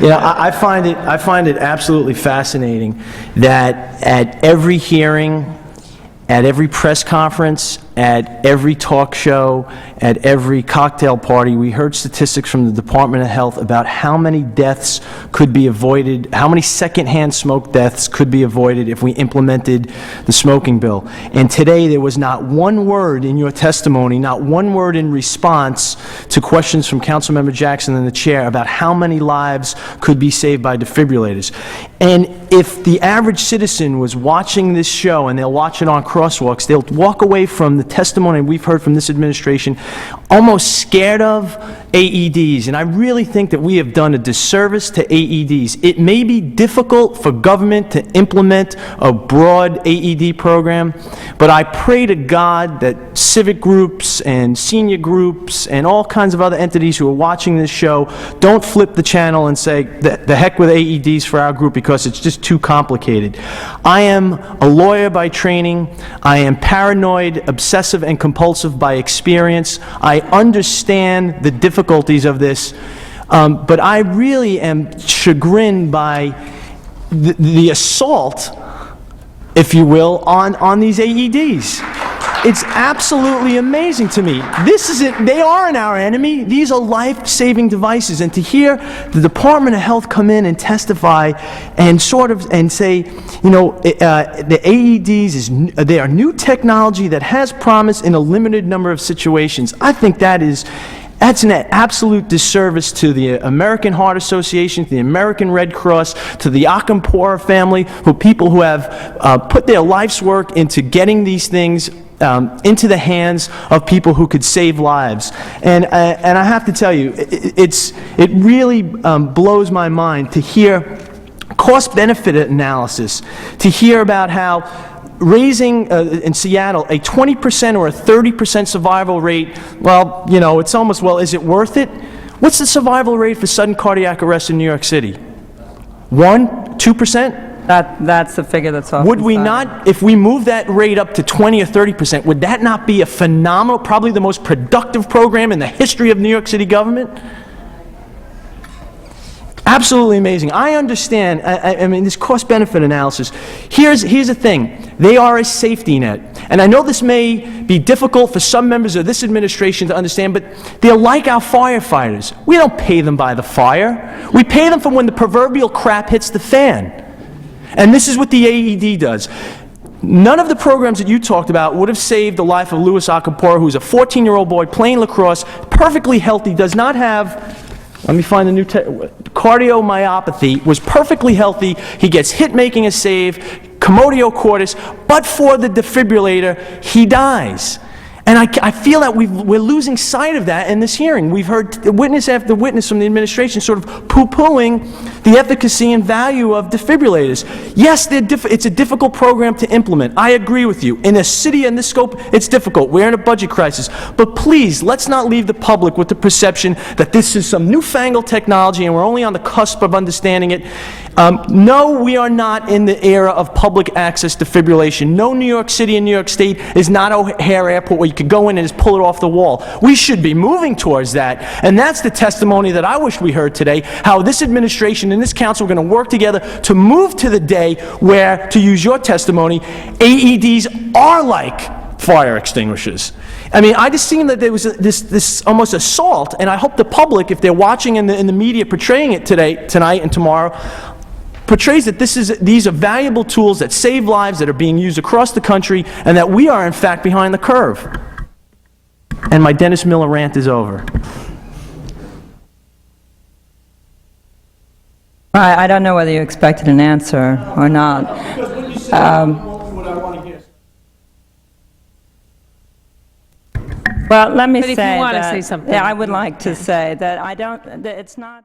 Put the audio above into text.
You know, I find it absolutely fascinating that at every hearing, at every press conference, at every talk show, at every cocktail party, we heard statistics from the Department of Health about how many deaths could be avoided, how many secondhand smoke deaths could be avoided if we implemented the smoking bill. And today there was not one word in your testimony, not one word in response to questions from Councilmember Jackson and the chair about how many lives could be saved by defibrillators. And if the average citizen was watching this show, and they'll watch it on crosswalks, they'll walk away from the testimony we've heard from this administration almost scared of AEDs. And I really think that we have done a disservice to AEDs. It may be difficult for government to implement a broad AED program, but I pray to God that civic groups and senior groups and all kinds of other entities who are watching this show don't flip the channel and say, the heck with AEDs for our group because it's just too complicated. I am a lawyer by training. I am paranoid, obsessive, and compulsive by experience. I understand the difficulties of this, but I really am chagrined by the assault, if you will, on these AEDs. It's absolutely amazing to me. This isn't, they aren't our enemy. These are life-saving devices. And to hear the Department of Health come in and testify and say, you know, the AEDs they are new technology that has promise in a limited number of situations. I think that's an absolute disservice to the American Heart Association, to the American Red Cross, to the Akampora family, people who have put their life's work into getting these things into the hands of people who could save lives. And I have to tell you, it really blows my mind to hear cost-benefit analysis, to hear about how raising in Seattle a 20% or a 30% survival rate, well, you know, it's almost, well, is it worth it? What's the survival rate for sudden cardiac arrest in New York City? 1%, 2%? That's the figure that's often Would we cited. not, if we move that rate up to 20 or 30%, would that not be a phenomenal, probably the most productive program in the history of New York City government? Absolutely amazing. I understand, I mean, this cost-benefit analysis. Here's the thing. They are a safety net. And I know this may be difficult for some members of this administration to understand, but they're like our firefighters. We don't pay them by the fire. We pay them from when the proverbial crap hits the fan. And this is what the AED does. None of the programs that you talked about would have saved the life of Louis Akampora, who's a 14-year-old boy playing lacrosse, perfectly healthy, does not have, let me find the new, cardiomyopathy, was perfectly healthy. He gets hit making a save, commotio cordis, but for the defibrillator, he dies. And I feel that we're losing sight of that in this hearing. We've heard witness after witness from the administration sort of poo-pooing the efficacy and value of defibrillators. Yes, it's a difficult program to implement. I agree with you. In a city in this scope, it's difficult. We're in a budget crisis. But please, let's not leave the public with the perception that this is some newfangled technology and we're only on the cusp of understanding it. No, we are not in the era of public access defibrillation. No, New York City and New York State is not O'Hare Airport where you could go in and just pull it off the wall. We should be moving towards that. And that's the testimony that I wish we heard today, how this administration and this council are going to work together to move to the day where, to use your testimony, AEDs are like fire extinguishers. I mean, I just seen that there was this almost assault, and I hope the public, if they're watching in the media portraying it tonight and tomorrow, portrays that these are valuable tools that save lives, that are being used across the country, and that we are, in fact, behind the curve. And my Dennis Miller rant is over. I don't know whether you expected an answer or not. Because when you say what I want to hear. Well, let me But say if you want to that, say something. yeah, I would like to say that it's not